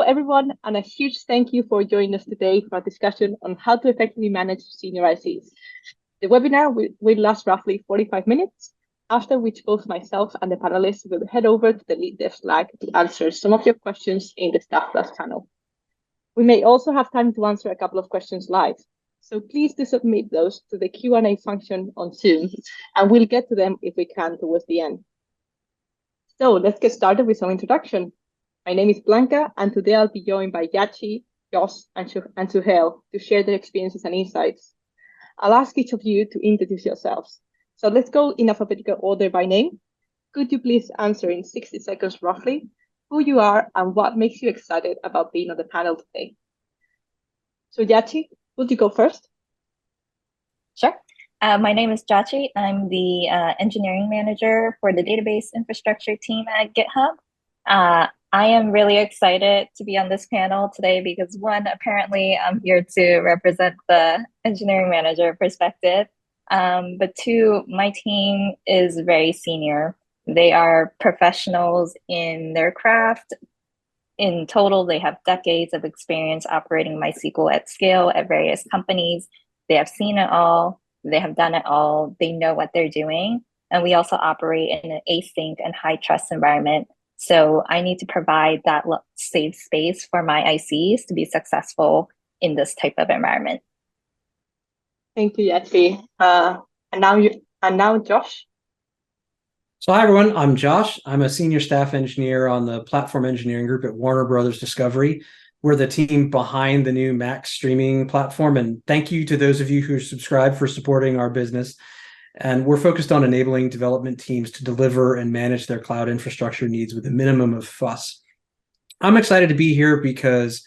everyone, and a huge thank you for joining us today for a discussion on how to effectively manage senior ICs. The webinar will last roughly 45 minutes, after which both myself and the panelists will head over to the lead desk Slack to answer some of your questions in the Staffplus channel. We may also have time to answer a couple of questions live, so please do submit those to the Q&A function on Zoom, and we'll get to them if we can towards the end. So let's get started with some introduction. My name is Blanca, and today I'll be joined by Yachi, Josh, and Suhail to share their experiences and insights. I'll ask each of you to introduce yourselves. So let's go in alphabetical order by name. Could you please answer in 60 seconds roughly who you are and what makes you excited about being on the panel today? So Yachi, would you go first? Sure. My name is Jachi. I'm the engineering manager for the database infrastructure team at GitHub. I am really excited to be on this panel today because one, apparently I'm here to represent the engineering manager perspective, but two, my team is very senior. They are professionals in their craft. In total, they have decades of experience operating MySQL at scale at various companies. They have seen it all. They have done it all. They know what they're doing. And we also operate in an async and high trust environment. So I need to provide that safe space for my ICs to be successful in this type of environment. Thank you, Yachi. And now Josh. So hi, everyone. I'm Josh. I'm a senior staff engineer on the platform engineering group at Warner Brothers Discovery. We're the team behind the new Mac streaming platform. And thank you to those of you who subscribe for supporting our business. And we're focused on enabling development teams to deliver and manage their cloud infrastructure needs with a minimum of fuss. I'm excited to be here because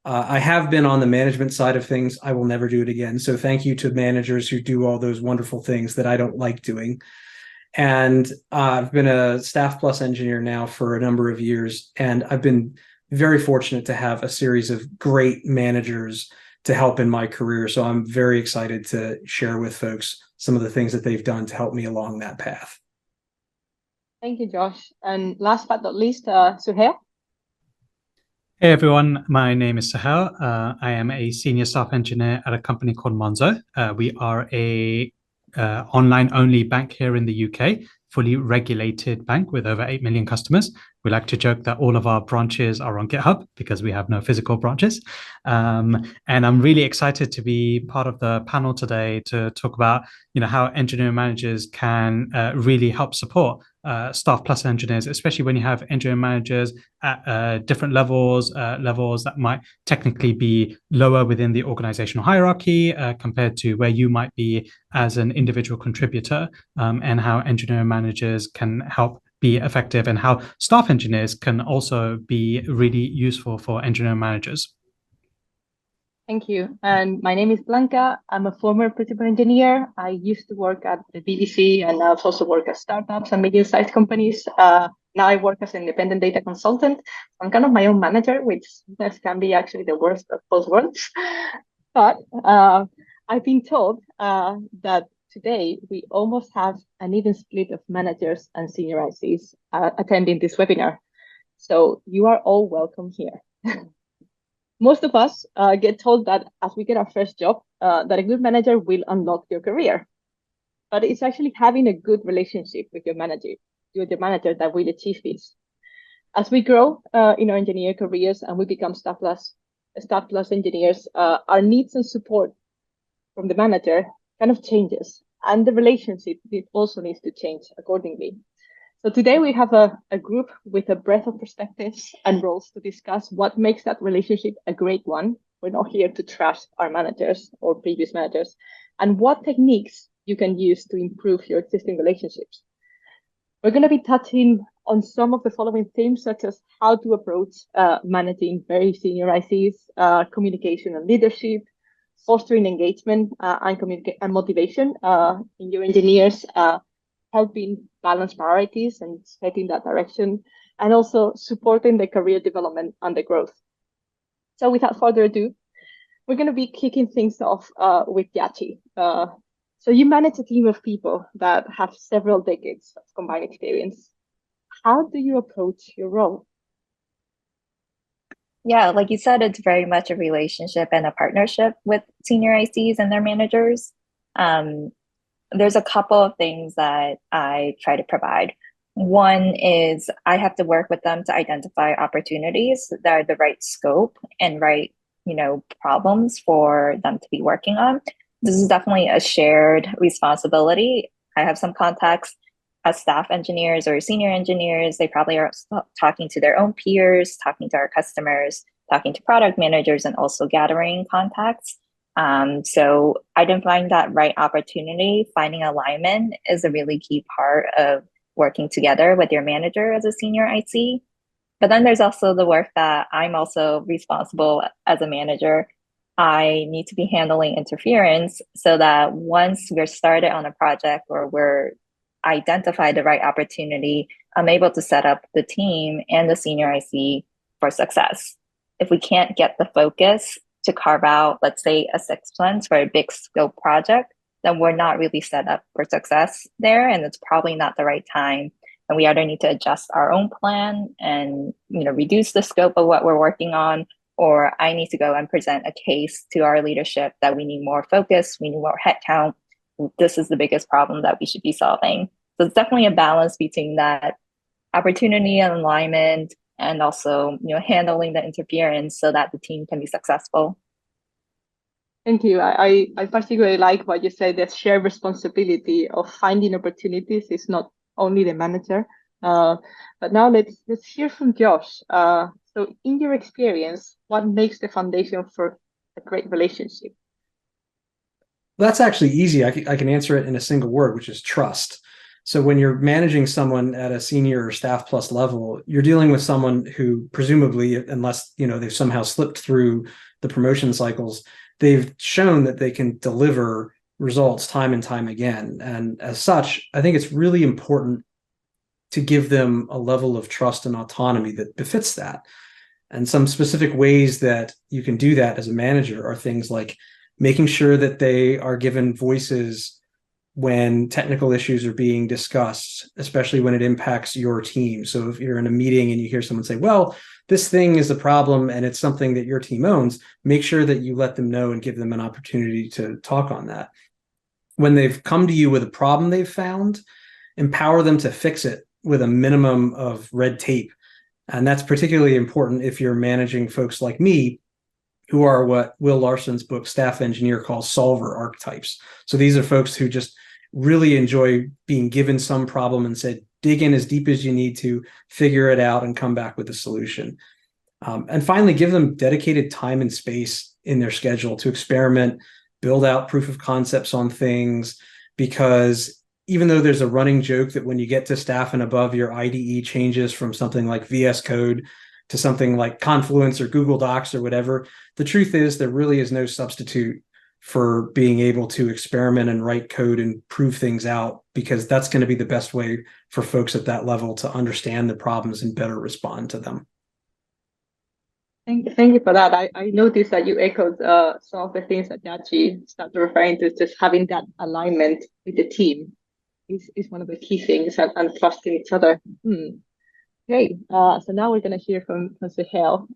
I have been on the management side of things. I will never do it again. So thank you to managers who do all those wonderful things that I don't like doing. And I've been a Staffplus engineer now for a number of years, and I've been very fortunate to have a series of great managers to help in my career. So I'm very excited to share with folks some of the things that they've done to help me along that path. Thank you, Josh. And last but not least, Suhail. Hey everyone, my name is Sahel. I am a senior staff engineer at a company called Monzo. We are a online-only bank here in the UK, fully regulated bank with over 8 million customers. We like to joke that all of our branches are on GitHub because we have no physical branches. And I'm really excited to be part of the panel today to talk about, how engineering managers can really help support Staffplus engineers, especially when you have engineering managers at different levels that might technically be lower within the organizational hierarchy compared to where you might be as an individual contributor, and how engineering managers can help be effective and how staff engineers can also be really useful for engineering managers. Thank you. And my name is Blanca. I'm a former principal engineer. I used to work at the BBC, and I've also worked at startups and medium-sized companies. Now I work as an independent data consultant. I'm kind of my own manager, which sometimes can be actually the worst of both worlds. But I've been told that today we almost have an even split of managers and senior ICs attending this webinar. So you are all welcome here. Most of us get told that as we get our first job, that a good manager will unlock your career. But it's actually having a good relationship with your manager that will achieve this. As we grow in our engineering careers and we become Staffplus engineers, our needs and support from the manager kind of changes. And the relationship also needs to change accordingly. So today we have a group with a breadth of perspectives and roles to discuss what makes that relationship a great one. We're not here to trash our managers or previous managers, and what techniques you can use to improve your existing relationships. We're going to be touching on some of the following themes, such as how to approach managing very senior ICs, communication and leadership, fostering engagement and motivation in your engineers, helping balance priorities and setting that direction, and also supporting the career development and the growth. So without further ado, we're going to be kicking things off with Yachi. So you manage a team of people that have several decades of combined experience. How do you approach your role? Yeah, like you said, it's very much a relationship and a partnership with senior ICs and their managers. Um, there's a couple of things that I try to provide. One is I have to work with them to identify opportunities that are the right scope and right, problems for them to be working on. This is definitely a shared responsibility. I have some contacts as staff engineers or senior engineers. They probably are talking to their own peers, talking to our customers, talking to product managers, and also gathering contacts. So identifying that right opportunity, finding alignment is a really key part of working together with your manager as a senior IC. But then there's also the work that I'm also responsible as a manager. I need to be handling interference so that once we're started on a project or we're identified the right opportunity, I'm able to set up the team and the senior IC for success. If we can't get the focus to carve out, let's say, a 6 months for a big scope project, then we're not really set up for success there, and it's probably not the right time. And we either need to adjust our own plan and reduce the scope of what we're working on, or I need to go and present a case to our leadership that we need more focus, we need more headcount. This is the biggest problem that we should be solving. So it's definitely a balance between that opportunity and alignment, and also handling the interference so that the team can be successful. Thank you. I particularly like what you said, that shared responsibility of finding opportunities is not only the manager. But now let's hear from Josh. So in your experience, what makes the foundation for a great relationship? That's actually easy. I can answer it in a single word, which is trust. So when you're managing someone at a senior or Staffplus level, you're dealing with someone who presumably, unless they've somehow slipped through the promotion cycles, they've shown that they can deliver results time and time again. And as such, I think it's really important to give them a level of trust and autonomy that befits that. And some specific ways that you can do that as a manager are things like making sure that they are given voices when technical issues are being discussed, especially when it impacts your team. So if you're in a meeting and you hear someone say, well, this thing is a problem and it's something that your team owns, make sure that you let them know and give them an opportunity to talk on that. When they've come to you with a problem they've found, empower them to fix it with a minimum of red tape. And that's particularly important if you're managing folks like me, who are what Will Larson's book, Staff Engineer, calls solver archetypes. So these are folks who just really enjoy being given some problem and said, dig in as deep as you need to, figure it out, and come back with a solution. And finally, give them dedicated time and space in their schedule to experiment, build out proof of concepts on things, because even though there's a running joke that when you get to staff and above, your IDE changes from something like VS Code to something like Confluence or Google Docs or whatever, the truth is there really is no substitute for being able to experiment and write code and prove things out, because that's going to be the best way for folks at that level to understand the problems and better respond to them. Thank you for that. I noticed that you echoed some of the things that Yachi started referring to, just having that alignment with the team is one of the key things, and trusting each other. Okay, so now we're going to hear from Suhail.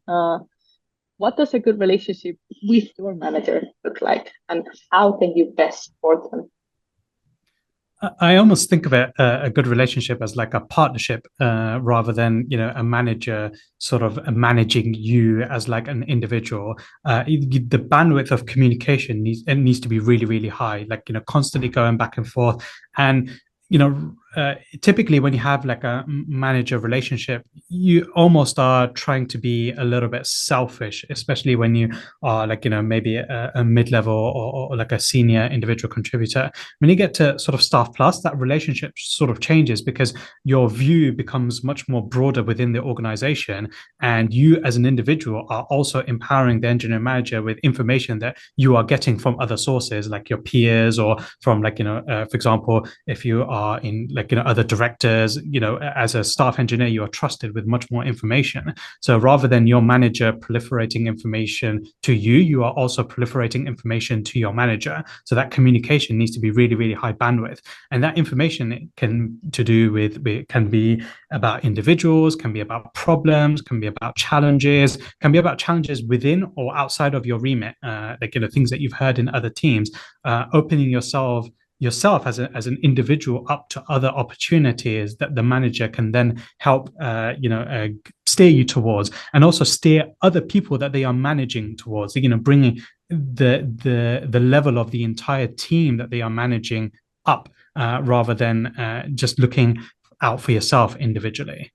What does a good relationship with your manager look like, and how can you best support them? I almost think of it a good relationship as like a partnership, rather than a manager sort of managing you as like an individual. The bandwidth of communication needs to be really, really high, like constantly going back and forth. And typically when you have like a manager relationship, you almost are trying to be a little bit selfish, especially when you are like maybe a mid-level or like a senior individual contributor. When you get to sort of Staffplus, that relationship sort of changes because your view becomes much more broader within the organization, and you as an individual are also empowering the engineering manager with information that you are getting from other sources like your peers, or from like for example, if you are in like other directors. As a staff engineer, you are trusted with much more information. So rather than your manager proliferating information to you, you are also proliferating information to your manager. So that communication needs to be really, really high bandwidth. And that information can be about individuals, can be about problems, can be about challenges, can be about challenges within or outside of your remit, things that you've heard in other teams. Opening yourself as an individual up to other opportunities that the manager can then help steer you towards, and also steer other people that they are managing towards, bringing the level of the entire team that they are managing up, rather than just looking out for yourself individually.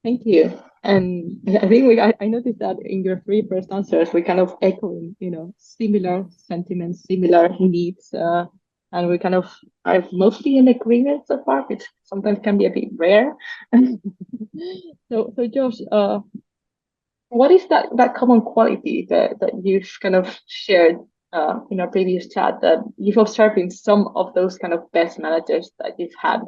Thank you. And I think I noticed that in your three first answers, we kind of echoing, similar sentiments, similar needs, and we kind of are mostly in agreement so far, which sometimes can be a bit rare. So Josh, what is that common quality that you've kind of shared in our previous chat that you've observed in some of those kind of best managers that you've had?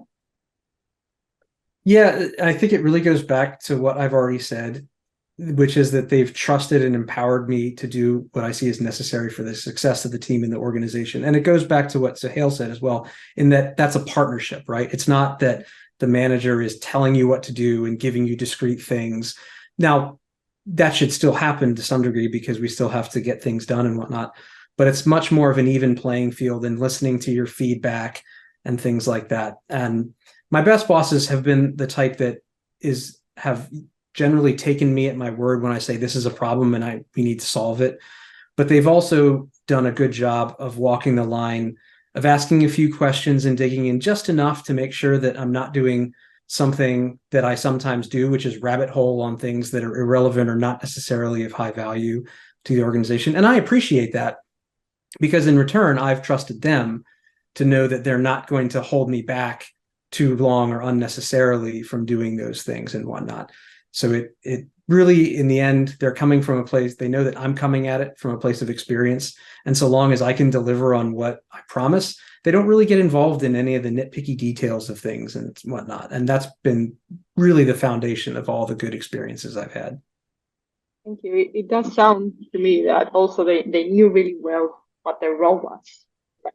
Yeah, I think it really goes back to what I've already said, which is that they've trusted and empowered me to do what I see as necessary for the success of the team and the organization. And it goes back to what Sahel said as well, in that that's a partnership, right? It's not that the manager is telling you what to do and giving you discrete things. Now, that should still happen to some degree because we still have to get things done and whatnot. But it's much more of an even playing field and listening to your feedback and things like that. And my best bosses have been the type that have generally taken me at my word when I say this is a problem and we need to solve it. But they've also done a good job of walking the line of asking a few questions and digging in just enough to make sure that I'm not doing something that I sometimes do, which is rabbit hole on things that are irrelevant or not necessarily of high value to the organization. And I appreciate that because in return, I've trusted them to know that they're not going to hold me back too long or unnecessarily from doing those things and whatnot. So it really, in the end, they're coming from a place, they know that I'm coming at it from a place of experience. And so long as I can deliver on what I promise, they don't really get involved in any of the nitpicky details of things and whatnot. And that's been really the foundation of all the good experiences I've had. Thank you. It does sound to me that also they knew really well what their role was.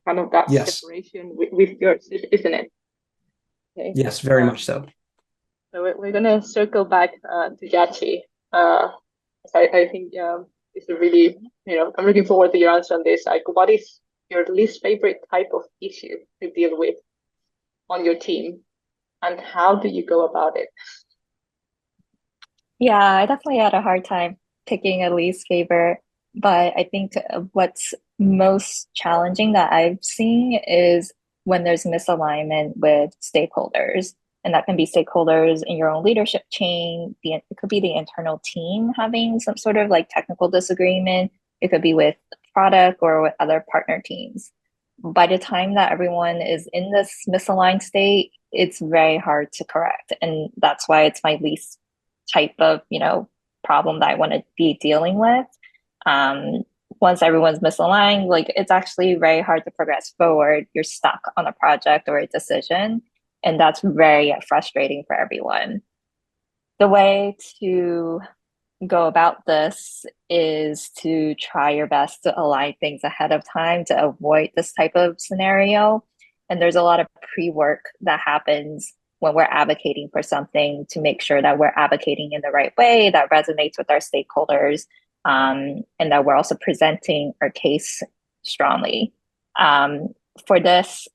Kind of that separation with yours, isn't it? Okay. Yes, very much so. So we're going to circle back to Jachi. I think it's a really, I'm looking forward to your answer on this. Like, what is your least favorite type of issue to deal with on your team, and how do you go about it? Yeah, I definitely had a hard time picking a least favorite, but I think what's most challenging that I've seen is when there's misalignment with stakeholders. And that can be stakeholders in your own leadership chain. It could be the internal team having some sort of like technical disagreement. It could be with product or with other partner teams. By the time that everyone is in this misaligned state, it's very hard to correct. And that's why it's my least type of, problem that I want to be dealing with. Once everyone's misaligned, like it's actually very hard to progress forward. You're stuck on a project or a decision. And that's very frustrating for everyone. The way to go about this is to try your best to align things ahead of time to avoid this type of scenario. And there's a lot of pre-work that happens when we're advocating for something to make sure that we're advocating in the right way that resonates with our stakeholders, and that we're also presenting our case strongly. For this,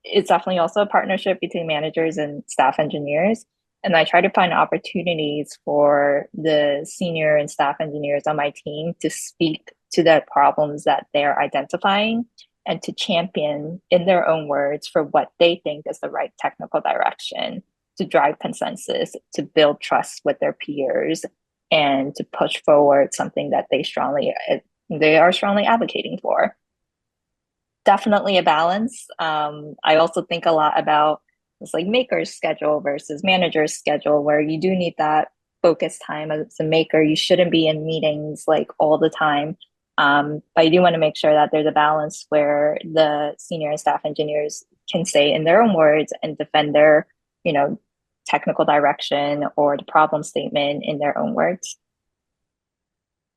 it's definitely also a partnership between managers and staff engineers. And I try to find opportunities for the senior and staff engineers on my team to speak to the problems that they're identifying and to champion in their own words for what they think is the right technical direction, to drive consensus, to build trust with their peers, and to push forward something that they are strongly advocating for. Definitely a balance. I also think a lot about this like maker's schedule versus manager's schedule, where you do need that focus time as a maker. You shouldn't be in meetings like all the time. But I do want to make sure that there's a balance where the senior and staff engineers can say in their own words and defend their, technical direction or the problem statement in their own words.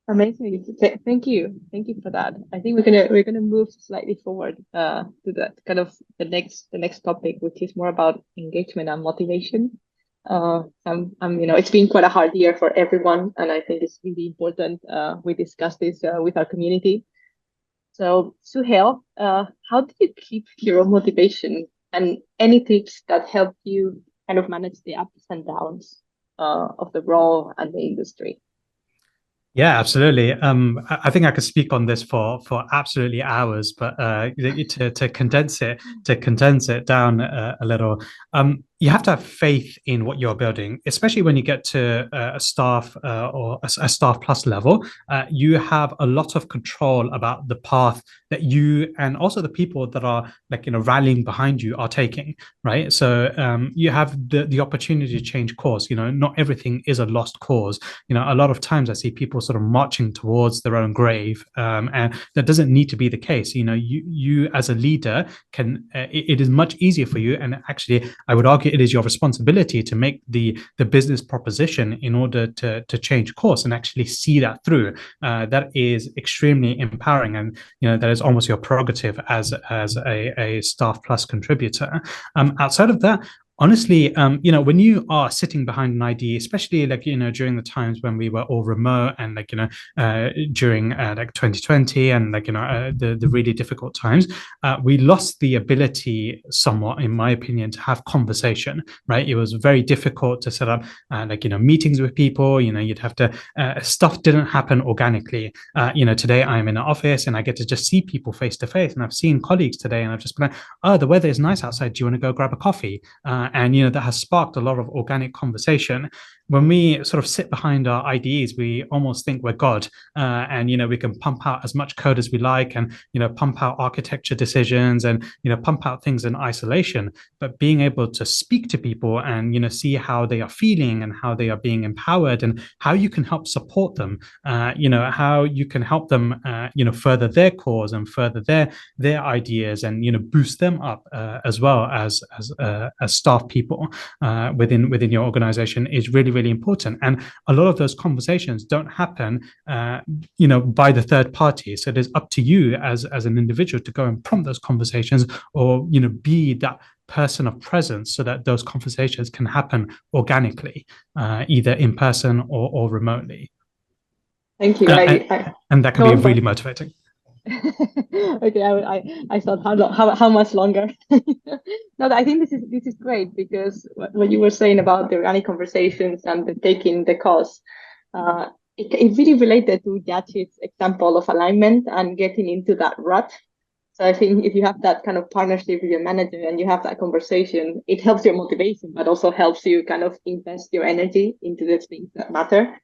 Amazing. Thank you. Thank you for that. I think we're gonna move slightly forward to the kind of the next topic, which is more about engagement and motivation. It's been quite a hard year for everyone, and I think it's really important we discuss this with our community. So, Suhail, how do you keep your own motivation, and any tips that help you kind of manage the ups and downs of the role and the industry? Yeah, absolutely. I think I could speak on this for absolutely hours, but to condense it down a little, you have to have faith in what you're building, especially when you get to a staff or a Staffplus level. You have a lot of control about the path that you and also the people that are rallying behind you are taking, right? So you have the opportunity to change course. Not everything is a lost cause. A lot of times I see people sort of marching towards their own grave, and that doesn't need to be the case. You as a leader can. It is much easier for you, and actually, I would argue it is your responsibility to make the business proposition in order to change course and actually see that through. That is extremely empowering, and that is almost your prerogative as a Staffplus contributor. Outside of that, honestly, when you are sitting behind an ID, especially during the times when we were all remote and during 2020 and the really difficult times, we lost the ability somewhat, in my opinion, to have conversation, right? It was very difficult to set up meetings with people. You'd have to stuff didn't happen organically. Today I'm in an office and I get to just see people face to face, and I've seen colleagues today and I've just been like, oh, the weather is nice outside, do you want to go grab a coffee? And that has sparked a lot of organic conversation. When we sort of sit behind our IDEs, we almost think we're God, and we can pump out as much code as we like, and pump out architecture decisions, and pump out things in isolation. But being able to speak to people and see how they are feeling and how they are being empowered, and how you can help support them, how you can help them, further their cause and further their ideas, and boost them up as well as staff people within your organization is really, really important. And a lot of those conversations don't happen by the third party, so it is up to you as an individual to go and prompt those conversations, or be that person of presence, so that those conversations can happen organically, either in person or remotely. Thank you. And that can be really motivating. Okay, I thought how much longer? No, I think this is great, because what you were saying about the organic conversations and the taking the cause, it really related to Yachi's example of alignment and getting into that rut. So I think if you have that kind of partnership with your manager and you have that conversation, it helps your motivation, but also helps you kind of invest your energy into the things that matter.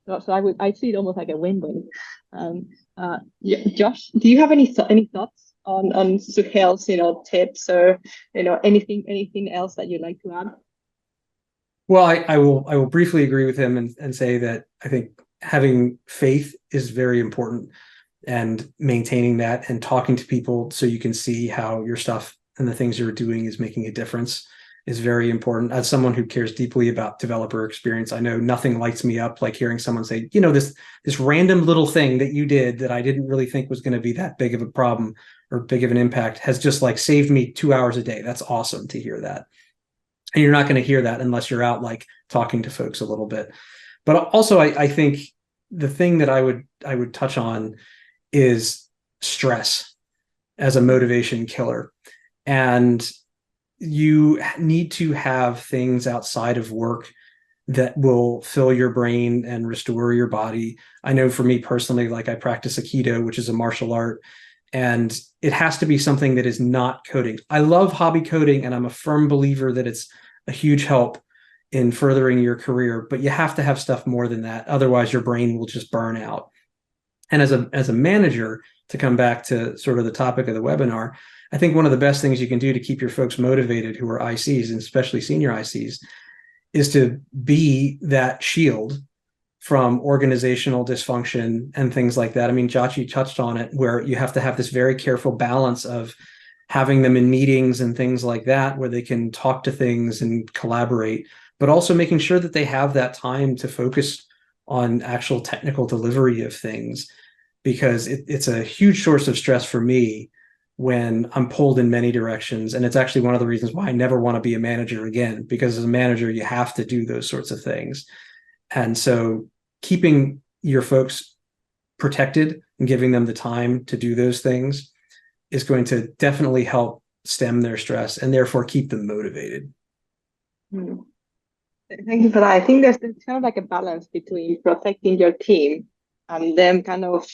So I see it almost like a win-win. Josh, do you have any thoughts on Suhail's tips or anything else that you'd like to add? Well, I will briefly agree with him and say that I think having faith is very important, and maintaining that and talking to people so you can see how your stuff and the things you're doing is making a difference is very important. As someone who cares deeply about developer experience, I know nothing lights me up like hearing someone say, this random little thing that you did that I didn't really think was going to be that big of a problem or big of an impact has just saved me 2 hours a day. That's awesome to hear that. And you're not going to hear that unless you're out talking to folks a little bit. But also I think the thing that I would touch on is stress as a motivation killer. And you need to have things outside of work that will fill your brain and restore your body. I know for me personally, I practice Aikido, which is a martial art, and it has to be something that is not coding. I love hobby coding, and I'm a firm believer that it's a huge help in furthering your career, but you have to have stuff more than that. Otherwise, your brain will just burn out. And as a manager, to come back to sort of the topic of the webinar, I think one of the best things you can do to keep your folks motivated who are ICs, and especially senior ICs, is to be that shield from organizational dysfunction and things like that. I mean, Jachi touched on it, where you have to have this very careful balance of having them in meetings and things like that where they can talk to things and collaborate, but also making sure that they have that time to focus on actual technical delivery of things, because it's a huge source of stress for me when I'm pulled in many directions. And it's actually one of the reasons why I never want to be a manager again, because as a manager, you have to do those sorts of things. And so keeping your folks protected and giving them the time to do those things is going to definitely help stem their stress and therefore keep them motivated. Thank you for that. I think there's kind of like a balance between protecting your team and them kind of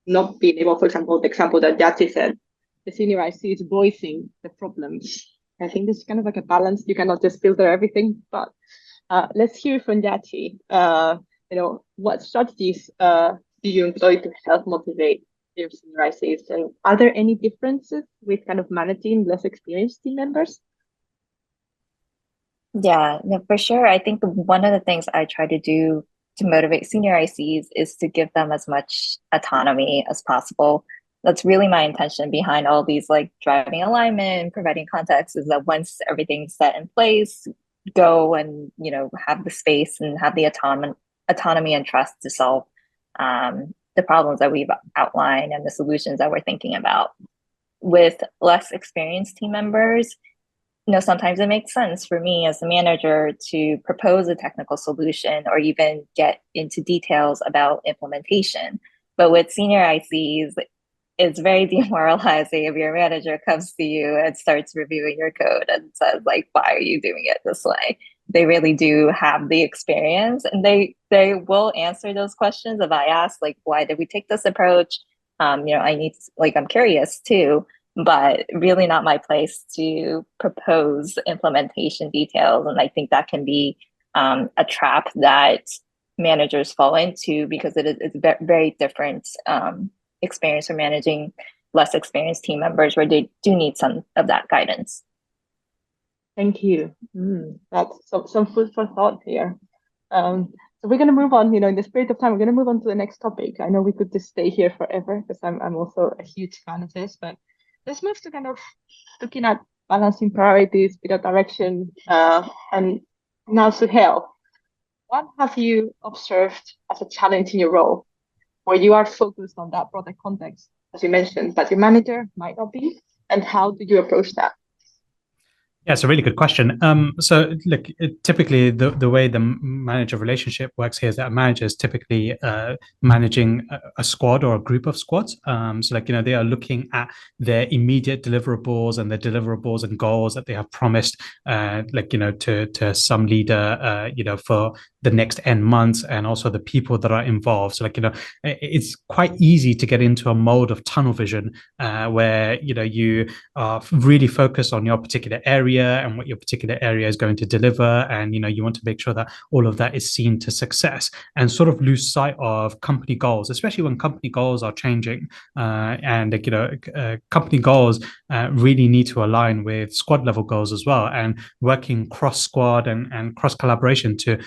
not being able, for example, the example that Yati said, the senior IC is voicing the problems. I think there's kind of like a balance. You cannot just filter everything, but let's hear from Yati. What strategies do you employ to help motivate your senior ICs? And are there any differences with kind of managing less experienced team members? Yeah, no, for sure. I think one of the things I try to do to motivate senior ICs is to give them as much autonomy as possible. That's really my intention behind all these like driving alignment, providing context, is that once everything's set in place, go and have the space and have the autonomy and trust to solve the problems that we've outlined and the solutions that we're thinking about. With less experienced team members, sometimes it makes sense for me as a manager to propose a technical solution or even get into details about implementation. But with senior ICs, it's very demoralizing if your manager comes to you and starts reviewing your code and says, like, why are you doing it this way? They really do have the experience, and they will answer those questions if I ask, like, why did we take this approach? I'm curious too, but really not my place to propose implementation details. And I think that can be a trap that managers fall into, because it's a very different experience for managing less experienced team members, where they do need some of that guidance. Thank you. That's some food for thought here. So we're going to move on, in the spirit of time, we're going to move on to the next topic. I know we could just stay here forever because I'm also a huge fan of this, but let's move to kind of looking at balancing priorities, bit of direction, and now Suhail, what have you observed as a challenge in your role where you are focused on that broader context, as you mentioned, but your manager might not be, and how do you approach that? Yeah, it's a really good question. So look, typically the way the manager relationship works here is that a manager is typically managing a squad or a group of squads. So they are looking at their immediate deliverables and their deliverables and goals that they have promised, to some leader, for the next N months, and also the people that are involved. So it's quite easy to get into a mode of tunnel vision where you are really focused on your particular area and what your particular area is going to deliver, and you want to make sure that all of that is seen to success, and sort of lose sight of company goals, especially when company goals are changing, company goals really need to align with squad level goals as well, and working cross squad and cross collaboration to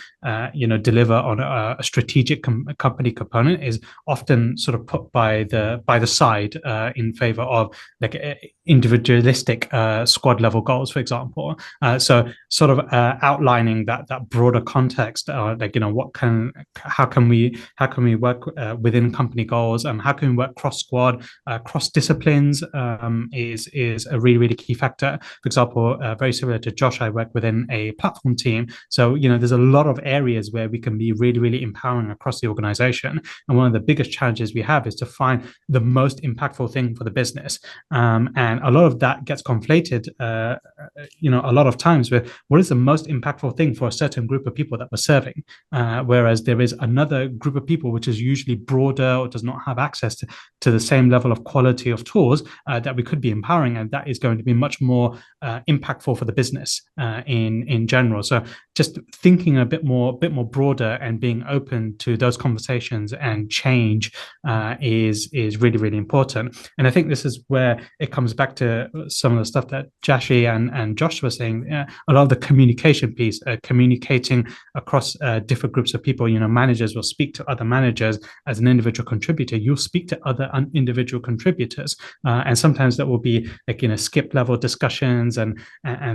deliver on a strategic company component is often sort of put by the side in favor of individualistic squad level goals, for example. So sort of outlining that broader context, how can we work within company goals, and how can we work cross squad, cross disciplines, is a really, really key factor. For example, very similar to Josh, I work within a platform team, so there's a lot of areas where we can be really, really empowering across the organization, and one of the biggest challenges we have is to find the most impactful thing for the business, and a lot of that gets conflated a lot of times with what is the most impactful thing for a certain group of people that we're serving, whereas there is another group of people which is usually broader or does not have access to the same level of quality of tools that we could be empowering, and that is going to be much more impactful for the business in general. So just thinking a bit more broader and being open to those conversations and change is really, really important. And I think this is where it comes back to some of the stuff that Jashi and Josh were saying. A lot of the communication piece, communicating across different groups of people. Managers will speak to other managers as an individual contributor. You'll speak to other individual contributors, and sometimes that will be like skip level discussions and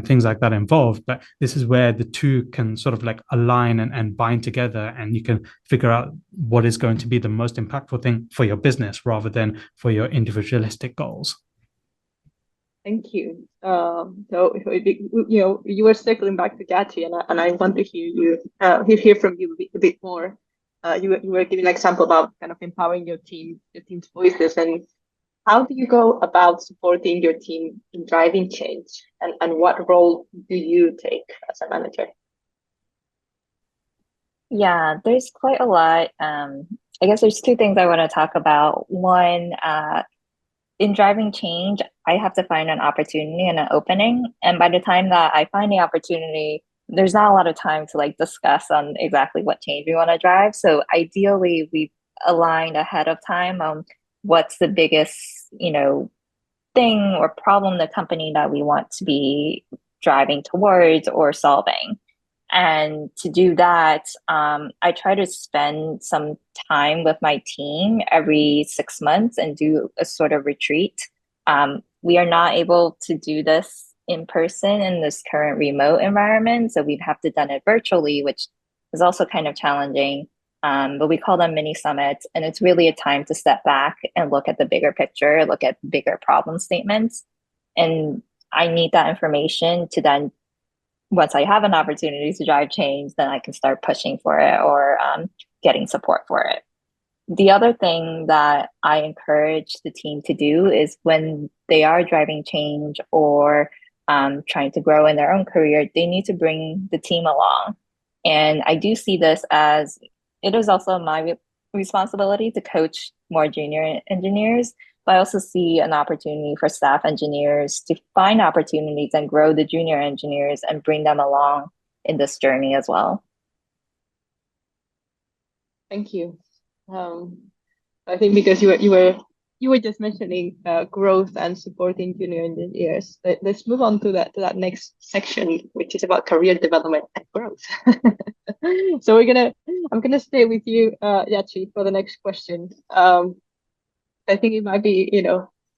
things like that involved. But this is where the two can sort of like align and bind together, and you can figure out what is going to be the most impactful thing for your business rather than for your individualistic goals. Thank you. So you were circling back to Gachi, and I want to hear from you a bit more. You were giving an example about kind of empowering your team's voices, and how do you go about supporting your team in driving change, and what role do you take as a manager? Yeah, there's quite a lot. I guess there's two things I want to talk about. One, in driving change, I have to find an opportunity and an opening. And by the time that I find the opportunity, there's not a lot of time to like discuss on exactly what change we want to drive. So ideally, we've aligned ahead of time on what's the biggest, thing or problem the company that we want to be driving towards or solving. And to do that, I try to spend some time with my team every 6 months and do a sort of retreat. We are not able to do this in person in this current remote environment, so we'd have to done it virtually, which is also kind of challenging. But we call them mini summits, and it's really a time to step back and look at the bigger picture, look at bigger problem statements. And I need that information to then, once I have an opportunity to drive change, then I can start pushing for it or getting support for it. The other thing that I encourage the team to do is when they are driving change or trying to grow in their own career, they need to bring the team along. And I do see this as it is also my responsibility to coach more junior engineers, but I also see an opportunity for staff engineers to find opportunities and grow the junior engineers and bring them along in this journey as well. Thank you. I think because you were just mentioning growth and supporting junior engineers. Let's move on to that next section, which is about career development and growth. So I'm gonna stay with you, Yachi, for the next question. I think it might be,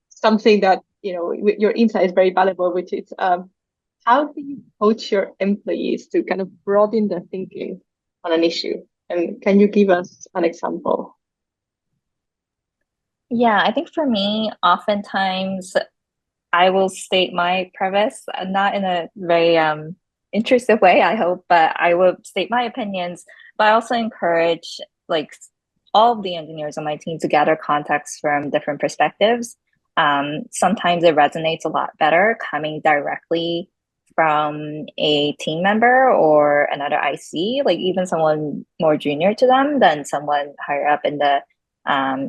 something that, your insight is very valuable, which is how do you coach your employees to kind of broaden their thinking on an issue? And can you give us an example? Yeah, I think for me, oftentimes I will state my premise, not in a very intrusive way, I hope, but I will state my opinions, but I also encourage like all of the engineers on my team to gather context from different perspectives. Sometimes it resonates a lot better coming directly from a team member or another IC, like even someone more junior to them than someone higher up in the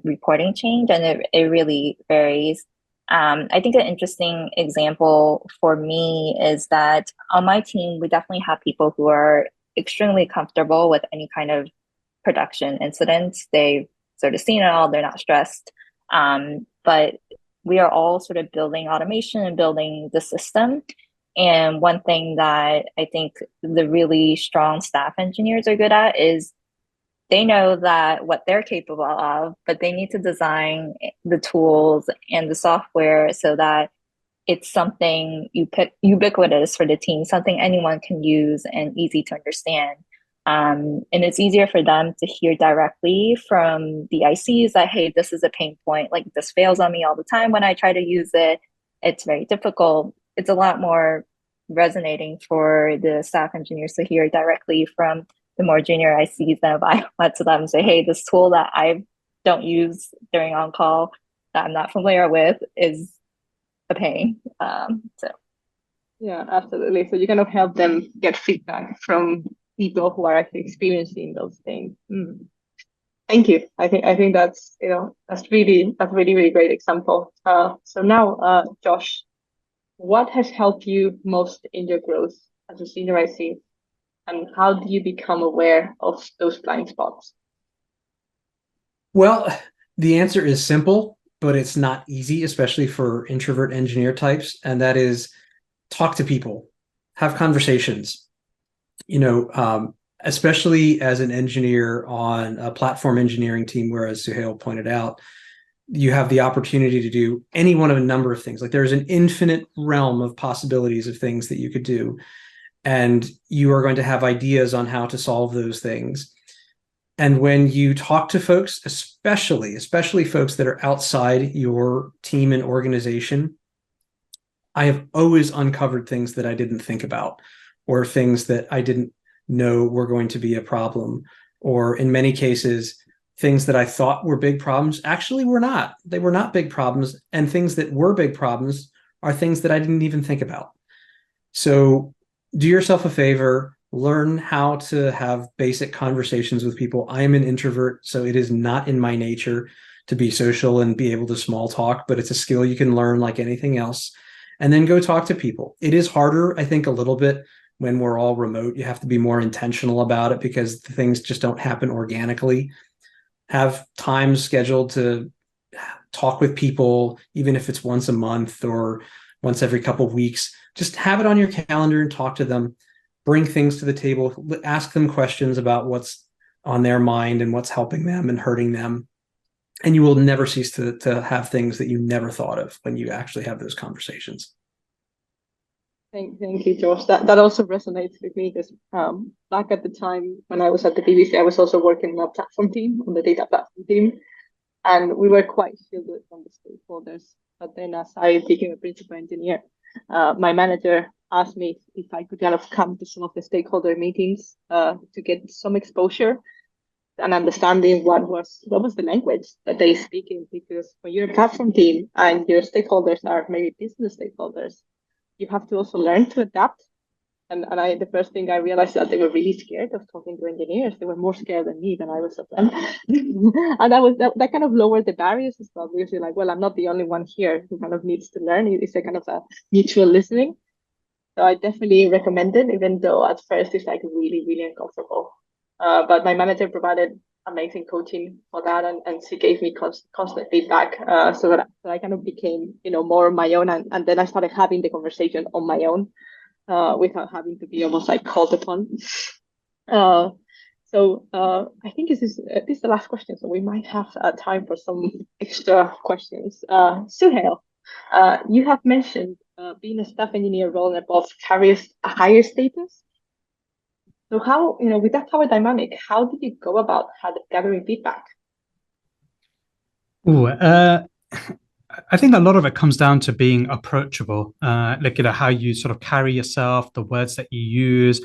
reporting change, and it really varies. I think an interesting example for me is that on my team, we definitely have people who are extremely comfortable with any kind of production incidents. They've sort of seen it all, they're not stressed. But we are all sort of building automation and building the system. And one thing that I think the really strong staff engineers are good at is they know that what they're capable of, but they need to design the tools and the software so that it's something ubiquitous for the team, something anyone can use and easy to understand. And it's easier for them to hear directly from the ICs that, hey, this is a pain point, like this fails on me all the time when I try to use it. It's very difficult. It's a lot more resonating for the staff engineers to hear directly from the more junior ICs than if I went to them and say, hey, this tool that I don't use during on-call that I'm not familiar with is a pain. Yeah, absolutely. So you kind of help them get feedback from people who are actually experiencing those things. Thank you. I think that's really really great example. So now, Josh, what has helped you most in your growth as a senior IC? and how do you become aware of those blind spots? Well, the answer is simple, but it's not easy, especially for introvert engineer types, and that is talk to people, have conversations. Especially as an engineer on a platform engineering team, where, as Suhail pointed out, you have the opportunity to do any one of a number of things. Like, there's an infinite realm of possibilities of things that you could do, and you are going to have ideas on how to solve those things. And when you talk to folks, especially folks that are outside your team and organization, I have always uncovered things that I didn't think about, or things that I didn't know were going to be a problem, or in many cases, things that I thought were big problems actually were not. They were not big problems, and things that were big problems are things that I didn't even think about. So do yourself a favor, learn how to have basic conversations with people. I am an introvert, so it is not in my nature to be social and be able to small talk, but it's a skill you can learn like anything else. And then go talk to people. It is harder, I think, a little bit when we're all remote. You have to be more intentional about it because things just don't happen organically. Have times scheduled to talk with people, even if it's once a month or once every couple of weeks. Just have it on your calendar and talk to them. Bring things to the table, ask them questions about what's on their mind and what's helping them and hurting them. And you will never cease to have things that you never thought of when you actually have those conversations. Thank you, Josh. That also resonates with me because back at the time when I was at the BBC, I was also working on a platform team, on the data platform team, and we were quite shielded from the stakeholders. But then as I became a principal engineer, my manager asked me if I could kind of come to some of the stakeholder meetings to get some exposure and understanding what was the language that they speak in, because when you're a platform team and your stakeholders are maybe business stakeholders, you have to also learn to adapt. And the first thing I realized that they were really scared of talking to engineers. They were more scared than me than I was of them. And that kind of lowered the barriers as well, because you're like, well, I'm not the only one here who kind of needs to learn. It's a kind of a mutual listening. So I definitely recommend it, even though at first it's like really, really uncomfortable. But my manager provided amazing coaching for that, and she gave me constant feedback, so that I kind of became, more on my own, and then I started having the conversation on my own, without having to be almost like called upon. So I think this is the last question, so we might have time for some extra questions. Suhail, you have mentioned being a staff engineer role and above carries a higher status. So how, with that power dynamic, how did you go about gathering feedback? Ooh, I think a lot of it comes down to being approachable, how you sort of carry yourself, the words that you use,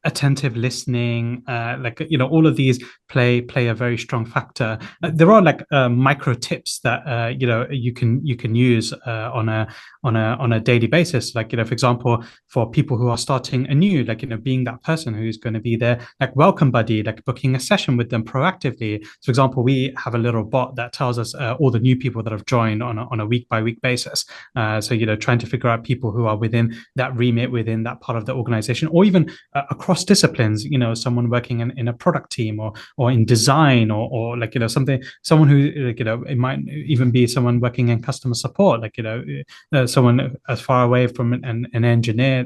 attentive listening, all of these play a very strong factor. There are micro tips that you can use on a daily basis. For example, for people who are starting anew, being that person who's going to be their welcome buddy, booking a session with them proactively. So, for example, we have a little bot that tells us all the new people that have joined on a week by week basis. So trying to figure out people who are within that remit, within that part of the organization, or even across disciplines, someone working in a product team or in design or someone who, it might even be someone working in customer support, someone as far away from an engineer,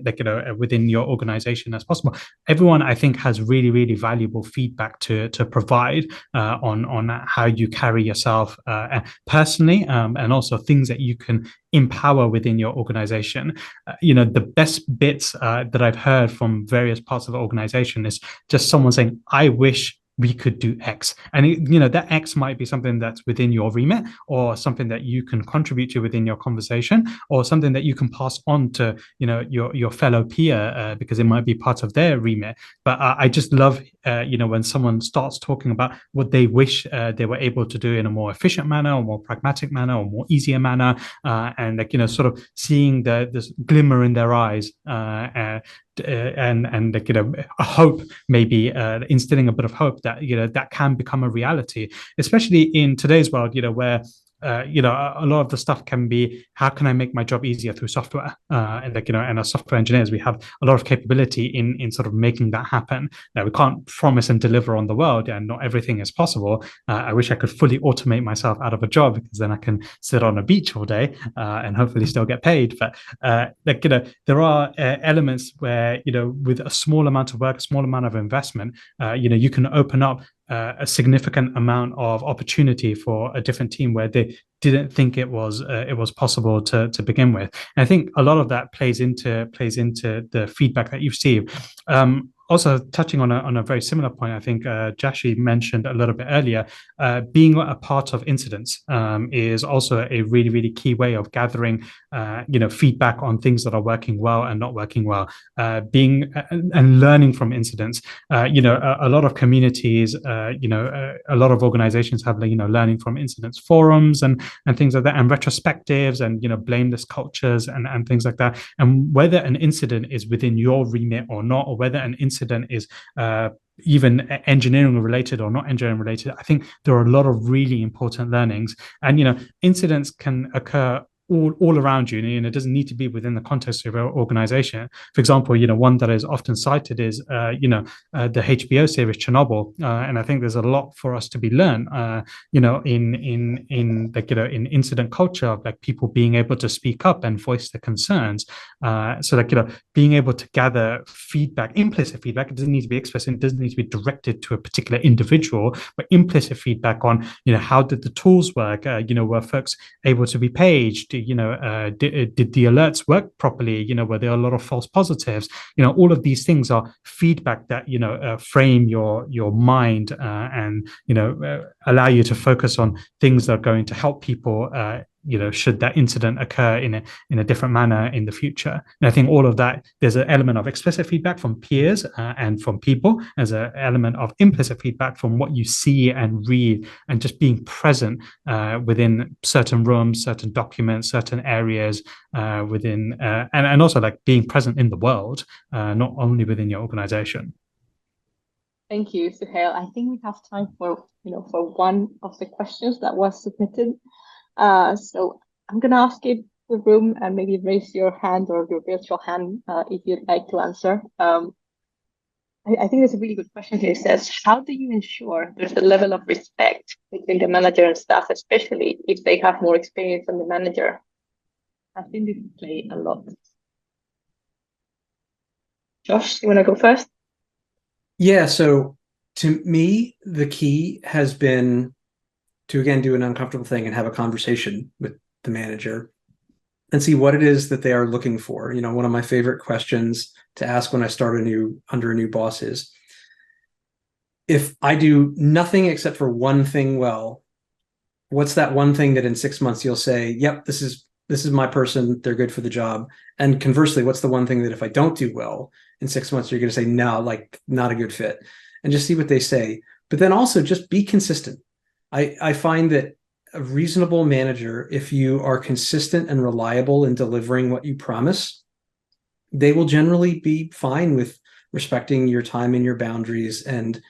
within your organization as possible. Everyone, I think, has really, really valuable feedback to provide on how you carry yourself personally, and also things that you can empower within your organization. The best bits that I've heard from various parts of the organization is just someone saying, I wish we could do X. And that X might be something that's within your remit, or something that you can contribute to within your conversation, or something that you can pass on to your fellow peer, because it might be part of their remit. But I just love when someone starts talking about what they wish they were able to do in a more efficient manner, or more pragmatic manner, or more easier manner, and sort of seeing this glimmer in their eyes, and a hope, maybe instilling a bit of hope that that can become a reality, especially in today's world, where a lot of the stuff can be, how can I make my job easier through software? And and as software engineers, we have a lot of capability in sort of making that happen. Now, we can't promise and deliver on the world, and not everything is possible. I wish I could fully automate myself out of a job, because then I can sit on a beach all day and hopefully still get paid. But there are elements where, with a small amount of work, a small amount of investment, you can open up a significant amount of opportunity for a different team where they didn't think it was possible to begin with. And I think a lot of that plays into the feedback that you receive. Also, touching on a very similar point, I think Jashi mentioned a little bit earlier, being a part of incidents is also a really, really key way of gathering, feedback on things that are working well and not working well. Being and learning from incidents. A lot of communities, a lot of organizations have, learning from incidents forums and things like that, and retrospectives, and blameless cultures and things like that. And whether an incident is within your remit or not, or whether an incident is even engineering related or not engineering related, I think there are a lot of really important learnings. And incidents can occur all around you, and it doesn't need to be within the context of your organization. For example, one that is often cited is the HBO series Chernobyl, and I think there's a lot for us to be learned in incident culture, like people being able to speak up and voice their concerns, so being able to gather feedback, implicit feedback. It doesn't need to be explicit, it doesn't need to be directed to a particular individual, but implicit feedback on how did the tools work, were folks able to be paged, did the alerts work properly, were there a lot of false positives? All of these things are feedback that frame your mind, and allow you to focus on things that are going to help people, should that incident occur in a different manner in the future. And I think all of that, there's an element of explicit feedback from peers and from people. There's an element of implicit feedback from what you see and read, and just being present within certain rooms, certain documents, certain areas within, and also like being present in the world, not only within your organization. Thank you, Suhail. I think we have time for one of the questions that was submitted. So I'm going to ask you the room and maybe raise your hand or your virtual hand if you'd like to answer. I think there's a really good question here. It says, how do you ensure there's a level of respect between the manager and staff, especially if they have more experience than the manager? I think this play a lot. Josh, you want to go first? Yeah, so to me, the key has been to, again, do an uncomfortable thing and have a conversation with the manager and see what it is that they are looking for. One of my favorite questions to ask when I start under a new boss is, if I do nothing except for one thing well, what's that one thing that in 6 months you'll say, yep, this is my person, they're good for the job? And conversely, what's the one thing that if I don't do well in 6 months, you're going to say, no, like not a good fit? And just see what they say. But then also just be consistent. I find that a reasonable manager, if you are consistent and reliable in delivering what you promise, they will generally be fine with respecting your time and your boundaries and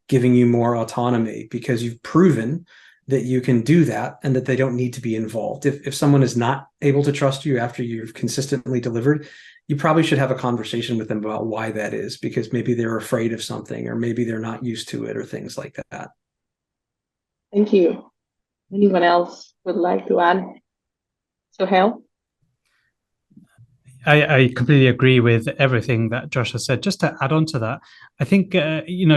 giving you more autonomy, because you've proven that you can do that and that they don't need to be involved. If someone is not able to trust you after you've consistently delivered, you probably should have a conversation with them about why that is, because maybe they're afraid of something, or maybe they're not used to it, or things like that. Thank you. Anyone else would like to add? Suhail? I completely agree with everything that Josh has said. Just to add on to that, I think,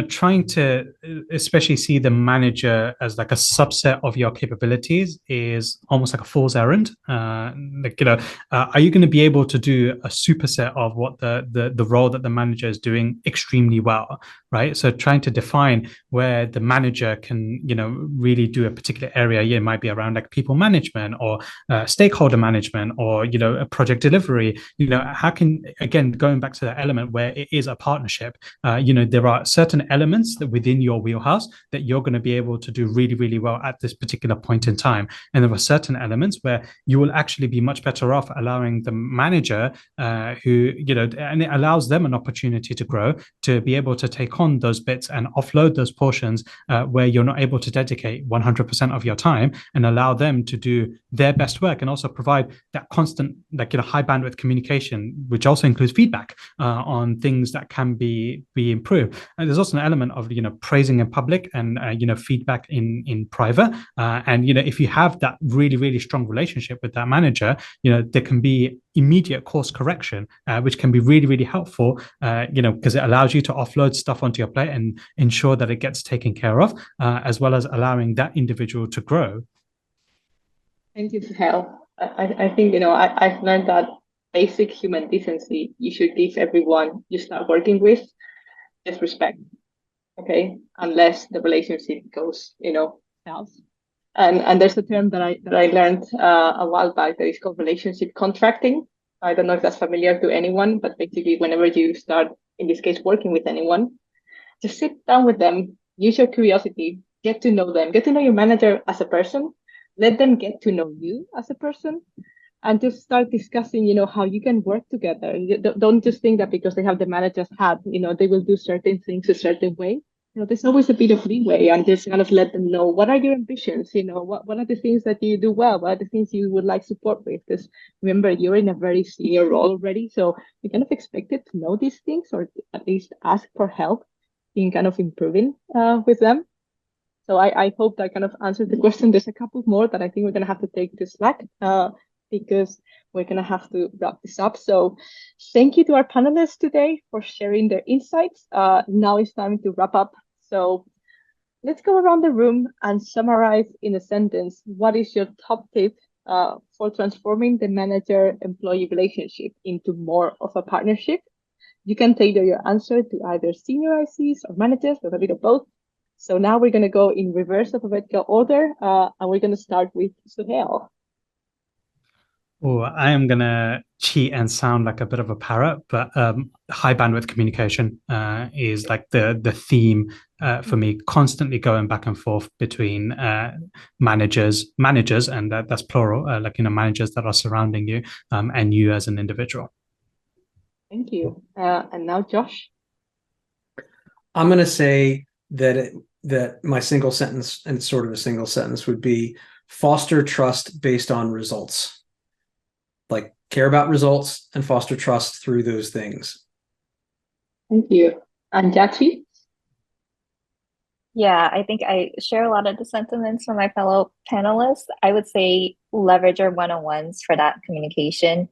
trying to especially see the manager as like a subset of your capabilities is almost like a fool's errand. Are you going to be able to do a superset of what the role that the manager is doing extremely well, right? So trying to define where the manager can, really do a particular area. It might be around like people management or stakeholder management, or, a project delivery. how can, again, going back to that element where it is a partnership, there are certain elements that within your wheelhouse that you're going to be able to do really, really well at this particular point in time. And there are certain elements where you will actually be much better off allowing the manager and it allows them an opportunity to grow, to be able to take on those bits and offload those portions where you're not able to dedicate 100% of your time, and allow them to do their best work, and also provide that constant, high bandwidth communication, which also includes feedback on things that can be improved. And there's also an element of praising in public and feedback in private. And if you have that really, really strong relationship with that manager, there can be immediate course correction, which can be really, really helpful, because it allows you to offload stuff onto your plate and ensure that it gets taken care of, as well as allowing that individual to grow. Thank you, Sahel. I think, I've learned that basic human decency, you should give everyone you start working with just respect, okay? Unless the relationship goes, south. And there's a term that I learned a while back that is called relationship contracting. I don't know if that's familiar to anyone, but basically whenever you start, in this case, working with anyone, just sit down with them, use your curiosity, get to know them, get to know your manager as a person, let them get to know you as a person, and just start discussing, how you can work together. Don't just think that because they have the manager's hat, they will do certain things a certain way. There's always a bit of leeway, and just kind of let them know what are your ambitions, what are the things that you do well, what are the things you would like support with. Because remember, you're in a very senior role already, so you're kind of expected to know these things, or at least ask for help in kind of improving with them. So I hope that kind of answered the question. There's a couple more that I think we're going to have to take to Slack because we're going to have to wrap this up. So thank you to our panelists today for sharing their insights. Now it's time to wrap up. So let's go around the room and summarize in a sentence. What is your top tip for transforming the manager-employee relationship into more of a partnership? You can tailor your answer to either senior ICs or managers, or a bit of both. So now we're going to go in reverse alphabetical order, and we're going to start with Suhail. Oh, I am going to cheat and sound like a bit of a parrot, but high bandwidth communication is like the theme for me, constantly going back and forth between managers, and that's plural, managers that are surrounding you, and you as an individual. Thank you. And now Josh. I'm going to say that my single sentence, and sort of a single sentence, would be foster trust based on results. Like, care about results and foster trust through those things. Thank you. And Jachi? Yeah, I think I share a lot of the sentiments from my fellow panelists. I would say leverage your one-on-ones for that communication.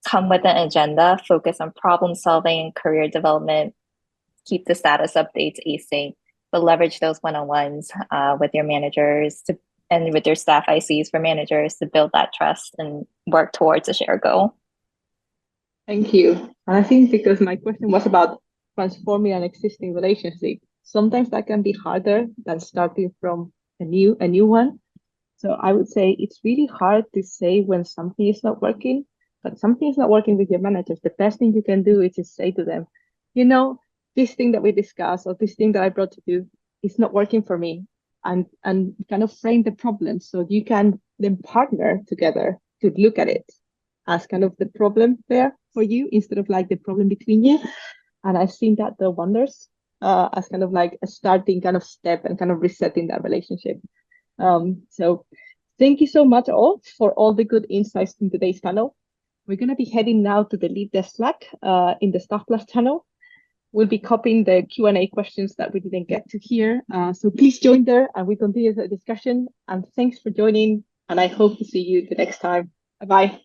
Come with an agenda, focus on problem solving, career development, keep the status updates async, but leverage those one-on-ones with your managers and with your staff ICs for managers to build that trust and work towards a shared goal. Thank you. And I think because my question was about transforming an existing relationship, sometimes that can be harder than starting from a new one. So I would say it's really hard to say when something is not working, but something is not working with your managers. The best thing you can do is just say to them, this thing that we discussed, or this thing that I brought to you, is not working for me. And kind of frame the problem so you can then partner together to look at it as kind of the problem there for you, instead of like the problem between you. And I've seen that do wonders as kind of like a starting kind of step and kind of resetting that relationship. So thank you so much all for all the good insights in today's panel. We're going to be heading now to the Lead Desk Slack in the Staffplus channel. We'll be copying the Q&A questions that we didn't get to here. So please join there and we continue the discussion. And thanks for joining. And I hope to see you the next time. Bye-bye.